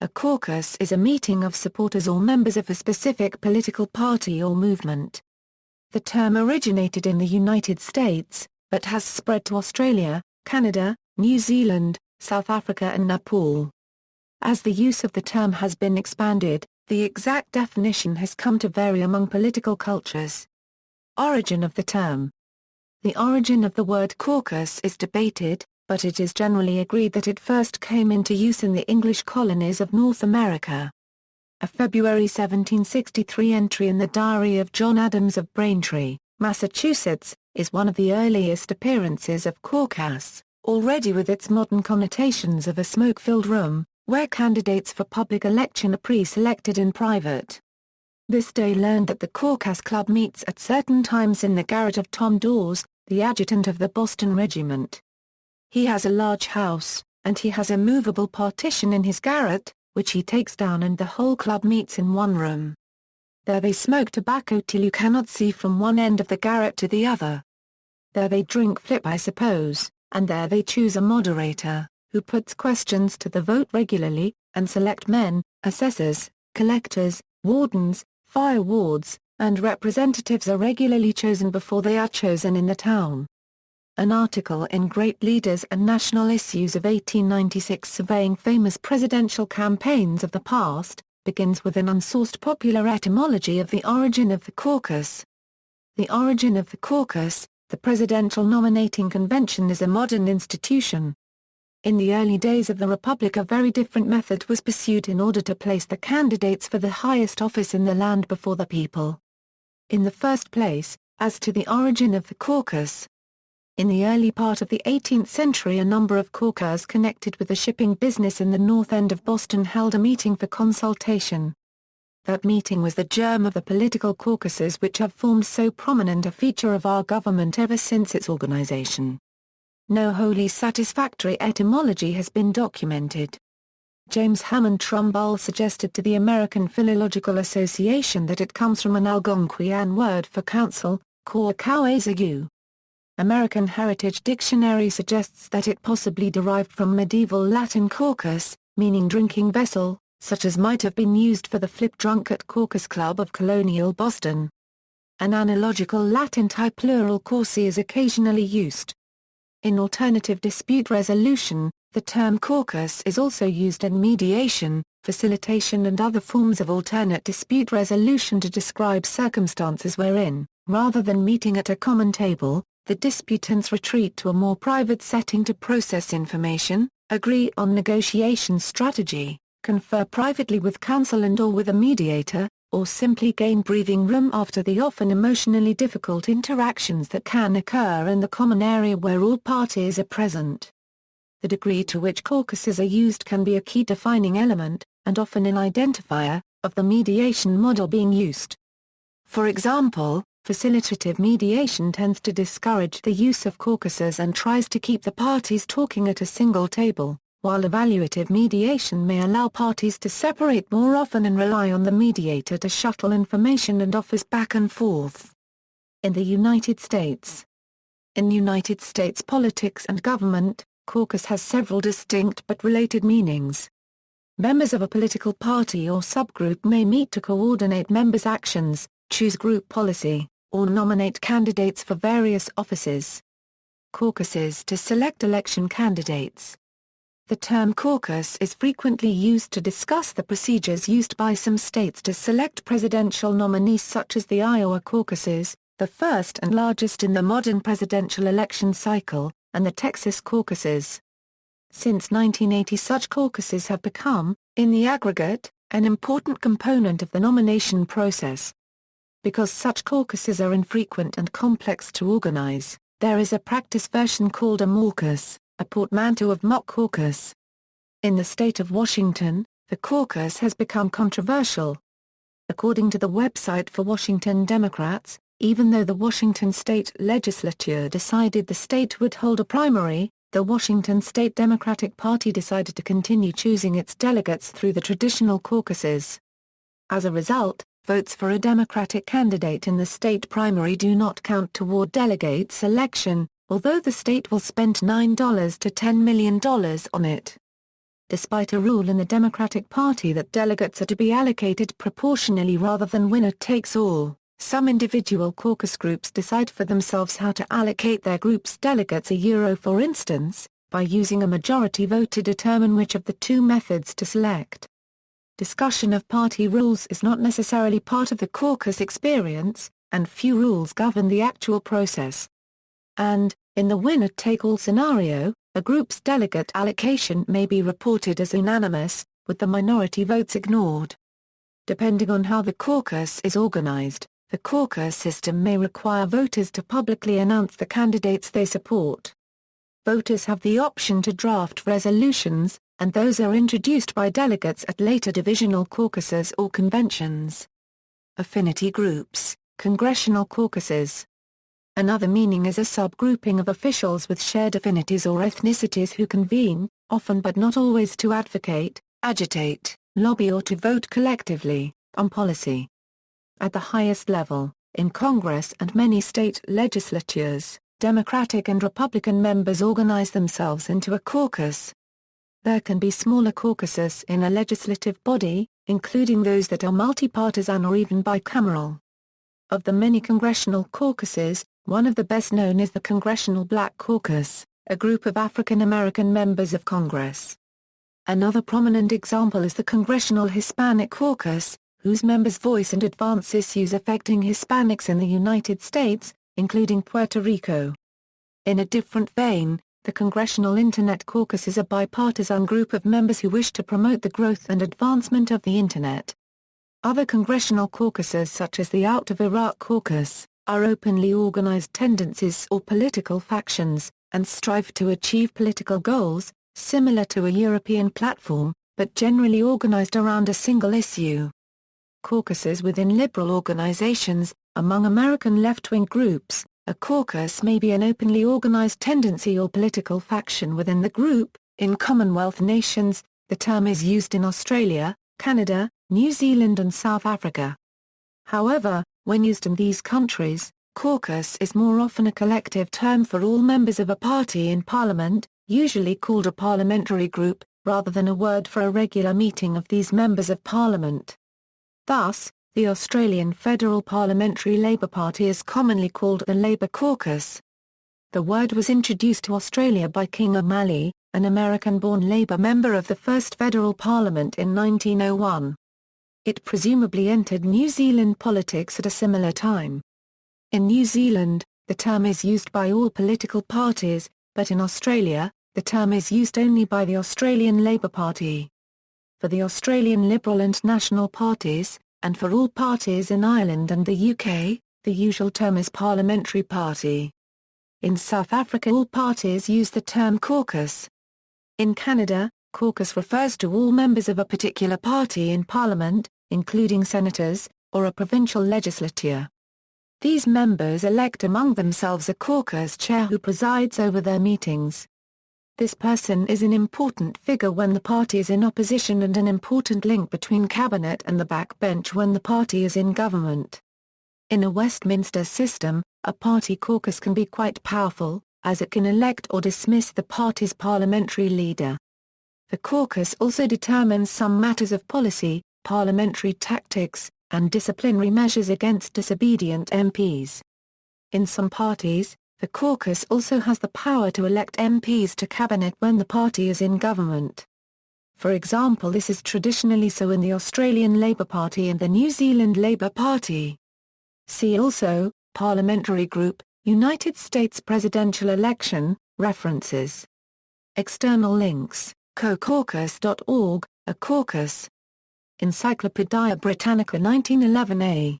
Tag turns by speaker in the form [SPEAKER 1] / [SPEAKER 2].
[SPEAKER 1] A caucus is a meeting of supporters or members of a specific political party or movement. The term originated in the United States, but has spread to Australia, Canada, New Zealand, South Africa and Nepal. As the use of the term has been expanded, the exact definition has come to vary among political cultures. Origin of the term. The origin of the word caucus is debated, but it is generally agreed that it first came into use in the English colonies of North America. A February 1763 entry in the diary of John Adams of Braintree, Massachusetts, is one of the earliest appearances of caucus, already with its modern connotations of a smoke-filled room, where candidates for public election are pre-selected in private. This day learned that the Caucus Club meets at certain times in the garret of Tom Dawes, the adjutant of the Boston Regiment. He has a large house, and he has a movable partition in his garret, which he takes down, and the whole club meets in one room. There they smoke tobacco till you cannot see from one end of the garret to the other. There they drink flip, I suppose, and there they choose a moderator, who puts questions to the vote regularly, and select men, assessors, collectors, wardens, fire wards, and representatives are regularly chosen before they are chosen in the town. An article in Great Leaders and National Issues of 1896 surveying famous presidential campaigns of the past, begins with an unsourced popular etymology of the origin of the caucus. The origin of the caucus, the presidential nominating convention, is a modern institution. In the early days of the Republic a very different method was pursued in order to place the candidates for the highest office in the land before the people. In the first place, as to the origin of the caucus. In the early part of the 18th century a number of caucus connected with the shipping business in the north end of Boston held a meeting for consultation. That meeting was the germ of the political caucuses which have formed so prominent a feature of our government ever since its organization. No wholly satisfactory etymology has been documented. James Hammond Trumbull suggested to the American Philological Association that it comes from an Algonquian word for council, Caucasagu. American Heritage Dictionary suggests that it possibly derived from medieval Latin caucus, meaning drinking vessel, such as might have been used for the flip drunk at Caucus Club of colonial Boston. An analogical Latin type plural causi is occasionally used. In alternative dispute resolution, the term caucus is also used in mediation, facilitation and other forms of alternate dispute resolution to describe circumstances wherein, rather than meeting at a common table, the disputants retreat to a more private setting to process information, agree on negotiation strategy, confer privately with counsel and/or with a mediator, or simply gain breathing room after the often emotionally difficult interactions that can occur in the common area where all parties are present. The degree to which caucuses are used can be a key defining element, and often an identifier, of the mediation model being used. For example, facilitative mediation tends to discourage the use of caucuses and tries to keep the parties talking at a single table, while evaluative mediation may allow parties to separate more often and rely on the mediator to shuttle information and offers back and forth. In the United States. In United States politics and government, caucus has several distinct but related meanings. Members of a political party or subgroup may meet to coordinate members' actions, choose group policy, or nominate candidates for various offices. Caucuses to select election candidates. The term caucus is frequently used to discuss the procedures used by some states to select presidential nominees, such as the Iowa caucuses, the first and largest in the modern presidential election cycle, and the Texas caucuses. Since 1980 such caucuses have become, in the aggregate, an important component of the nomination process. Because such caucuses are infrequent and complex to organize, there is a practice version called a maucus, a portmanteau of mock caucus. In the state of Washington, the caucus has become controversial. According to the website for Washington Democrats, even though the Washington state legislature decided the state would hold a primary, the Washington State Democratic Party decided to continue choosing its delegates through the traditional caucuses. As a result, votes for a Democratic candidate in the state primary do not count toward delegate selection, although the state will spend $9 to $10 million on it. despite a rule in the Democratic Party that delegates are to be allocated proportionally rather than winner takes all. Some individual caucus groups decide for themselves how to allocate their group's delegates for instance, by using a majority vote to determine which of the two methods to select. Discussion of party rules is not necessarily part of the caucus experience, and few rules govern the actual process. And, in the winner-take-all scenario, a group's delegate allocation may be reported as unanimous, with the minority votes ignored. Depending on how the caucus is organized, the caucus system may require voters to publicly announce the candidates they support. Voters have the option to draft resolutions, and those are introduced by delegates at later divisional caucuses or conventions. Affinity groups, congressional caucuses. Another meaning is a subgrouping of officials with shared affinities or ethnicities who convene, often but not always to advocate, agitate, lobby or to vote collectively, on policy. At the highest level, in Congress and many state legislatures, Democratic and Republican members organize themselves into a caucus. There can be smaller caucuses in a legislative body, including those that are multi-partisan or even bicameral. Of the many congressional caucuses, one of the best known is the Congressional Black Caucus, a group of African American members of Congress. Another prominent example is the Congressional Hispanic Caucus, whose members voice and advance issues affecting Hispanics in the United States, including Puerto Rico. In a different vein, the Congressional Internet Caucus is a bipartisan group of members who wish to promote the growth and advancement of the Internet. Other congressional caucuses such as the Out of Iraq Caucus, are openly organized tendencies or political factions, and strive to achieve political goals, similar to a European platform, but generally organized around a single issue. Caucuses within liberal organizations. Among American left-wing groups, a caucus may be an openly organized tendency or political faction within the group. In Commonwealth nations, the term is used in Australia, Canada, New Zealand and South Africa. However, when used in these countries, caucus is more often a collective term for all members of a party in Parliament, usually called a parliamentary group, rather than a word for a regular meeting of these members of Parliament. Thus, the Australian Federal Parliamentary Labor Party is commonly called the Labor Caucus. The word was introduced to Australia by King O'Malley, an American-born Labor member of the first federal parliament in 1901. It presumably entered New Zealand politics at a similar time. In New Zealand, the term is used by all political parties, but in Australia, the term is used only by the Australian Labor Party. For the Australian Liberal and National parties, and for all parties in Ireland and the UK, the usual term is parliamentary party. In South Africa all parties use the term caucus. In Canada, caucus refers to all members of a particular party in Parliament, including senators, or a provincial legislature. These members elect among themselves a caucus chair who presides over their meetings. This person is an important figure when the party is in opposition and an important link between cabinet and the backbench when the party is in government. In a Westminster system, a party caucus can be quite powerful, as it can elect or dismiss the party's parliamentary leader. The caucus also determines some matters of policy, parliamentary tactics, and disciplinary measures against disobedient MPs. In some parties, the caucus also has the power to elect MPs to cabinet when the party is in government. For example, this is traditionally so in the Australian Labor Party and the New Zealand Labor Party. See also, Parliamentary Group, United States Presidential Election, References. External links, cocaucus.org, a caucus. Encyclopædia Britannica 1911a.